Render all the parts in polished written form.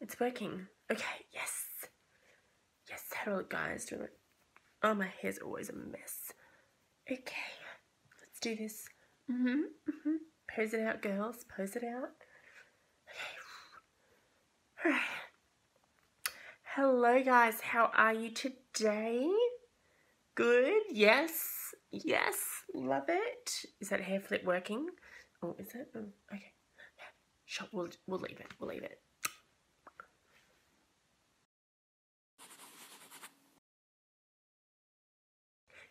It's working. Okay, yes. Yes, how do I look, guys? Do I look... Oh, my hair's always a mess. Okay, let's do this. Pose it out, girls. Pose it out. Okay. Alright. Hello, guys. How are you today? Good? Yes? Yes? Love it. Is that hair flip working? Oh, is it? Oh, okay. Sure, we'll leave it. We'll leave it.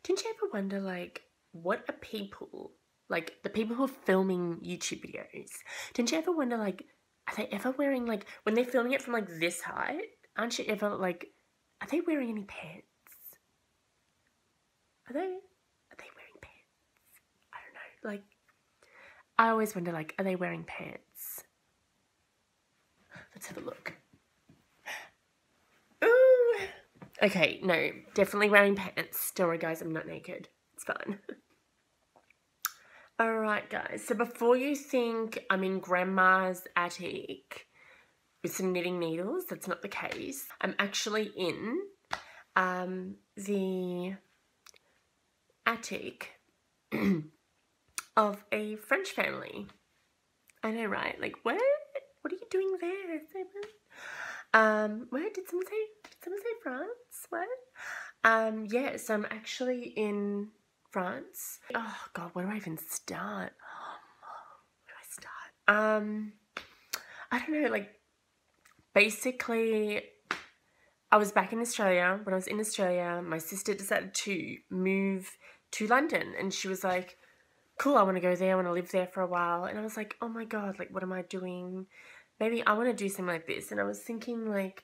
Didn't you ever wonder, like, what are people, like, the people who are filming YouTube videos, didn't you ever wonder, like, are they ever wearing, like, when they're filming it from, like, this height, aren't you ever, like, are they wearing any pants? Are they wearing pants? I don't know, like, I always wonder, like, are they wearing pants? Let's have a look. Ooh! Okay, no, definitely wearing pants. Don't worry, guys, I'm not naked. It's fine. Alright, guys, so before you think I'm in Grandma's attic with some knitting needles, that's not the case. I'm actually in the attic of a French family. I know, right? Like, what? What are you doing there, Simon? What? Did someone say France? What? Yeah, so I'm actually in France. Oh, God, where do I even start? Where do I start? I don't know, like, basically, I was back in Australia. When I was in Australia, my sister decided to move to London, and she was like, cool, I want to go there, I want to live there for a while. And I was like, oh my God, like, what am I doing? Maybe I want to do something like this. And I was thinking, like,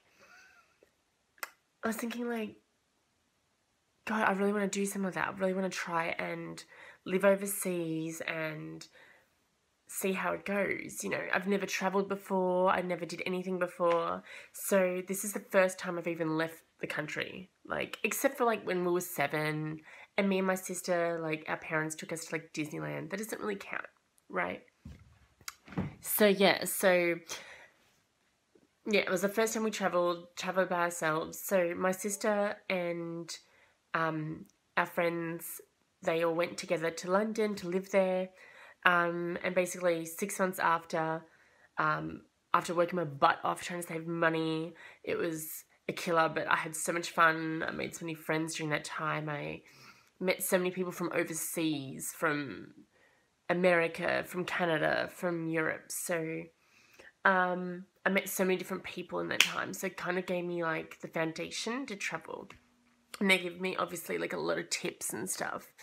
God, I really want to do something like that. I really want to try and live overseas and see how it goes. You know, I've never traveled before. I never did anything before. So this is the first time I've even left the country. Like, except for, like, when we were 7 and me and my sister, like, our parents took us to, like, Disneyland. That doesn't really count, right? So, yeah, it was the first time we traveled by ourselves. So my sister and our friends, they all went together to London to live there. And basically 6 months after working my butt off trying to save money, it was a killer, but I had so much fun. I made so many friends during that time. I met so many people from overseas, from America, from Canada, from Europe. So I met so many different people in that time. So it kind of gave me, like, the foundation to travel. And they give me, obviously, like, a lot of tips and stuff.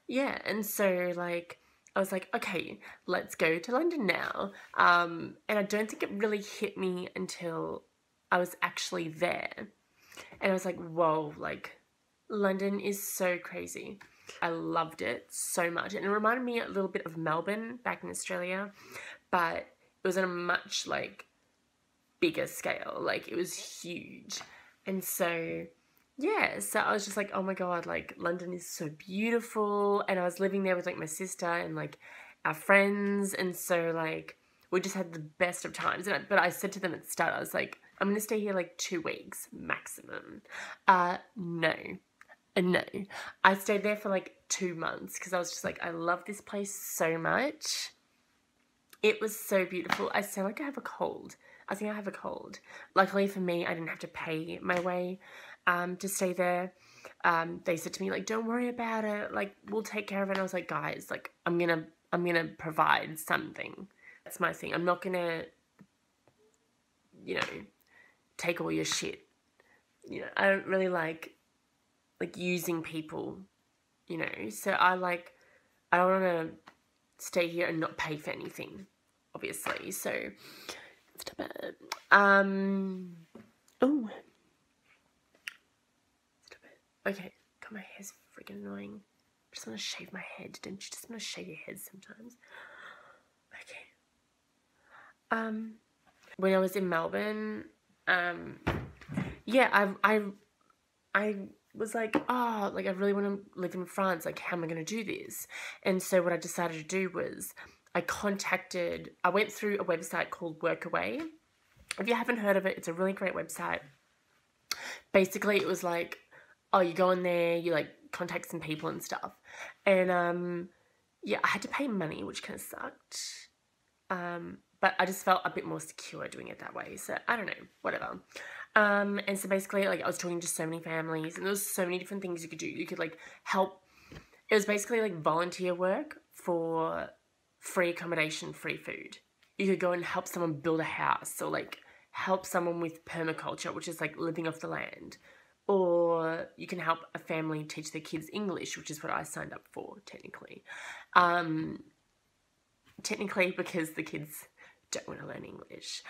Yeah, and so, like, I was like, okay, let's go to London now. And I don't think it really hit me until I was actually there. And I was like, whoa, like, London is so crazy. I loved it so much. And it reminded me a little bit of Melbourne back in Australia, but it was on a much, like, bigger scale. Like, it was huge. And so, yeah, so I was just like, oh my God, like, London is so beautiful. And I was living there with, like, my sister and, like, our friends. And so, like, we just had the best of times. But I said to them at the start, I was like, I'm going to stay here, like, 2 weeks maximum. No. No. I stayed there for, like, 2 months because I was just like, I love this place so much. It was so beautiful. I sound like I have a cold. I think I have a cold. Luckily for me, I didn't have to pay my way to stay there. They said to me, like, don't worry about it. Like, we'll take care of it. And I was like, guys, like, I'm gonna provide something. That's my thing. I'm not gonna, you know, take all your shit. You know, I don't really like using people, you know. So I don't want to stay here and not pay for anything, obviously. So stop it. Oh, stop it. Okay, God, my hair's freaking annoying. I just want to shave my head. Don't you just want to shave your head sometimes? Okay. When I was in Melbourne, yeah, I was like, oh, like, I really want to live in France. Like, how am I going to do this? And so what I decided to do was I went through a website called Workaway. If you haven't heard of it, it's a really great website. Basically, it was like, oh, you go in there, you like contact some people and stuff. And yeah, I had to pay money, which kind of sucked. But I just felt a bit more secure doing it that way. So I don't know, whatever. And so basically, like, I was talking to so many families, and there was so many different things you could do. You could like help. It was basically like volunteer work for free accommodation, free food. You could go and help someone build a house, or like help someone with permaculture, which is like living off the land. Or you can help a family teach their kids English, which is what I signed up for, technically. Technically because the kids don't want to learn English.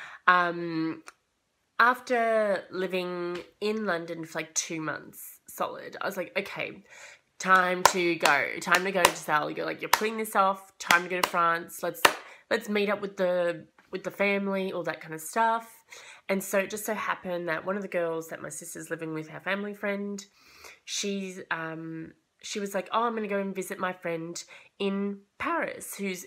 After living in London for like 2 months solid, I was like, okay, time to go to Giselle. You're like, you're putting this off, time to go to France. Let's meet up with the family, all that kind of stuff. And so it just so happened that one of the girls that my sister's living with, her family friend, she was like, oh, I'm going to go and visit my friend in Paris who's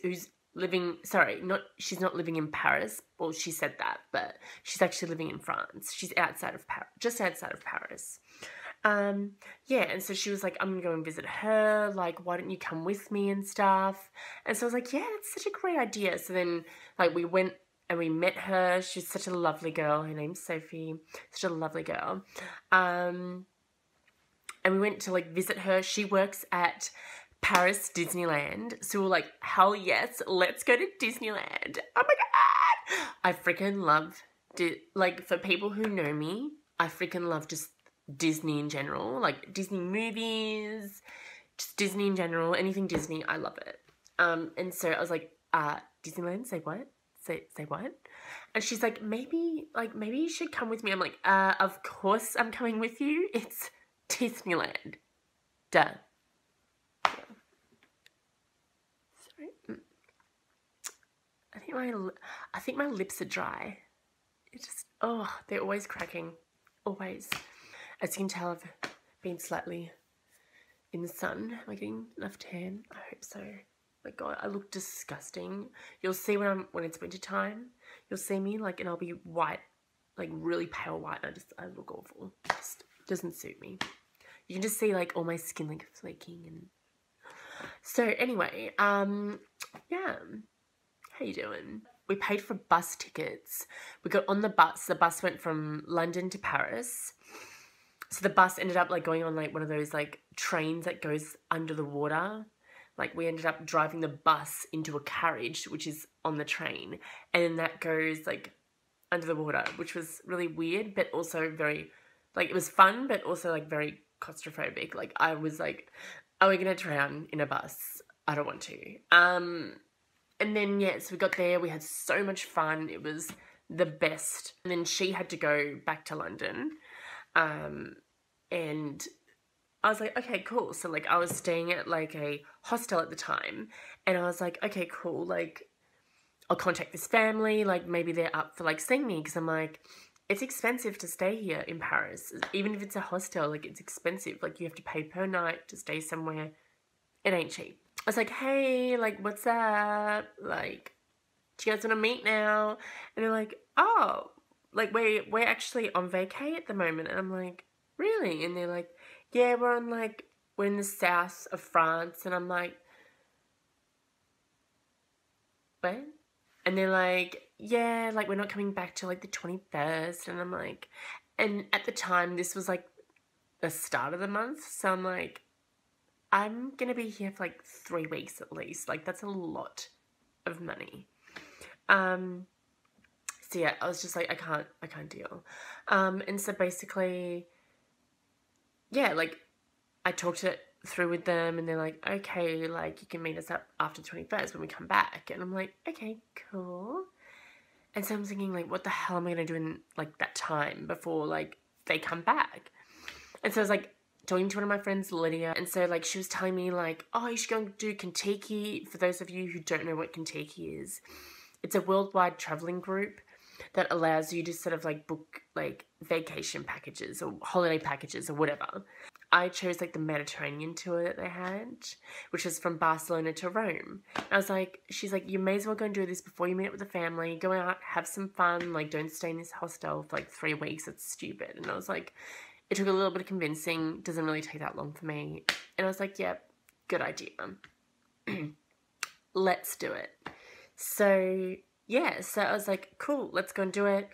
living, sorry, she's not living in Paris. Well, she said that, but she's actually living in France. She's outside of Paris, just outside of Paris. Yeah, and so she was like, I'm gonna go and visit her, like, why don't you come with me and stuff? And so I was like, yeah, that's such a great idea. So then, like, we went and we met her. She's such a lovely girl. Her name's Sophie. Such a lovely girl. And we went to, like, visit her. She works at Paris Disneyland. So we're like, hell yes, let's go to Disneyland. Oh my God. I freaking love, like, for people who know me, I freaking love just Disney in general, like Disney movies, just Disney in general, anything Disney, I love it. And so I was like, Disneyland, say what? Say what? And she's like, maybe you should come with me. I'm like, of course I'm coming with you. It's Disneyland. Duh. Sorry. I think my lips are dry. It just, oh, they're always cracking. Always. As you can tell, I've been slightly in the sun. Am I getting enough tan? I hope so. My God, I look disgusting. You'll see when it's winter time. You'll see me like, and I'll be white, like really pale white. I look awful. It just doesn't suit me. You can just see like all my skin like flaking and. So anyway, yeah. How you doing? We paid for bus tickets. We got on the bus. The bus went from London to Paris. So the bus ended up like going on like one of those like trains that goes under the water. Like we ended up driving the bus into a carriage, which is on the train. And then that goes like under the water, which was really weird, but also very, like it was fun, but also like very claustrophobic. Like I was like, are we going to drown in a bus? I don't want to. And then, yeah, so we got there. We had so much fun. It was the best. And then she had to go back to London. And I was like, okay, cool. So, like, I was staying at, like, a hostel at the time. And I was like, okay, cool. Like, I'll contact this family. Like, maybe they're up for, like, seeing me. Because I'm like, it's expensive to stay here in Paris. Even if it's a hostel, like, it's expensive. Like, you have to pay per night to stay somewhere. It ain't cheap. I was like, hey, like, what's up? Like, do you guys want to meet now? And they're like, oh, like, we're actually on vacay at the moment. And I'm like, really? And they're like, yeah, we're in the south of France. And I'm like, what? And they're like, yeah, like, we're not coming back till, like, the 21st. And I'm like, and at the time, this was, like, the start of the month. So I'm like, I'm going to be here for, like, 3 weeks at least. Like, that's a lot of money. So, yeah, I was just like, I can't deal. And so basically, yeah, like, I talked it through with them, and they're like, okay, like, you can meet us up after the 21st when we come back. And I'm like, okay, cool. And so I'm thinking, like, what the hell am I going to do in, like, that time before, like, they come back? And so I was like, talking to one of my friends, Lydia, and so, like, she was telling me, like, oh, you should go and do Contiki. For those of you who don't know what Contiki is, it's a worldwide traveling group that allows you to sort of, like, book, like, vacation packages or holiday packages or whatever. I chose like the Mediterranean tour that they had, which was from Barcelona to Rome. And I was like, she's like, you may as well go and do this before you meet up with the family. Go out, have some fun. Like, don't stay in this hostel for like 3 weeks. It's stupid. And I was like, it took a little bit of convincing. Doesn't really take that long for me. And I was like, yep, good idea. Let's do it. So yeah, so I was like, cool, let's go and do it.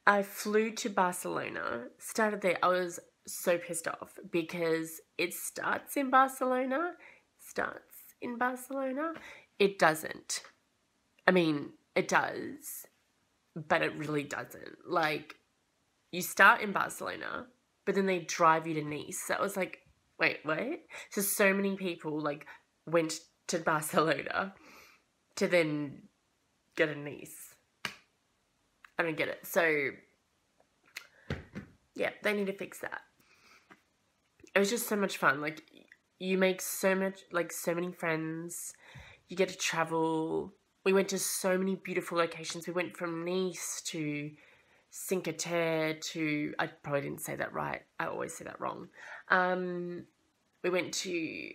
I flew to Barcelona, started there. I was so pissed off because it starts in Barcelona. It doesn't. I mean, it does, but it really doesn't. Like, you start in Barcelona, but then they drive you to Nice. So I was like, wait, what? So many people, like, went to Barcelona to then get a Nice. I don't get it. So, yeah, they need to fix that. It was just so much fun. Like, you make so many friends. You get to travel. We went to so many beautiful locations. We went from Nice to Cinque Terre to, I probably didn't say that right. I always say that wrong. We went to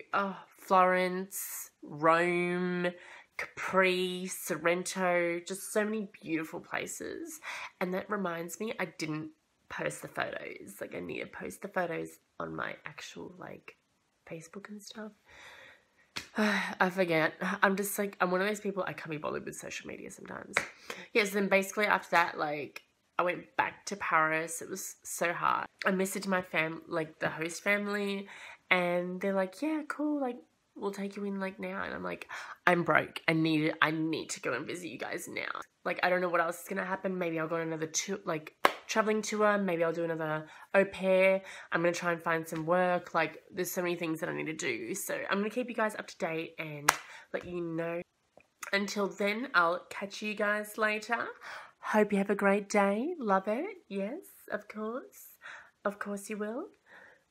Florence, Rome, Capri, Sorrento, just so many beautiful places. And that reminds me, I didn't post the photos. Like, I need to post the photos on my actual, like, Facebook and stuff. I forget. I'm just like, I'm one of those people, I can't be bothered with social media sometimes. Yes, then basically after that, like, I went back to Paris. It was so hard. I messaged my the host family, and they're like, yeah, cool, like, we'll take you in, like, now. And I'm like, I'm broke. I need to go and visit you guys now. Like, I don't know what else is going to happen. Maybe I'll go on another tour, like, traveling tour. Maybe I'll do another au pair. I'm going to try and find some work. Like, there's so many things that I need to do. So I'm going to keep you guys up to date and let you know. Until then, I'll catch you guys later. Hope you have a great day. Love it. Yes, of course. Of course you will.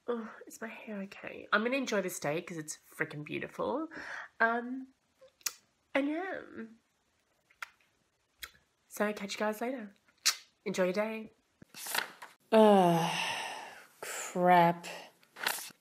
Oh, is my hair okay? I'm going to enjoy this day because it's freaking beautiful. And yeah. So catch you guys later. Enjoy your day. Crap.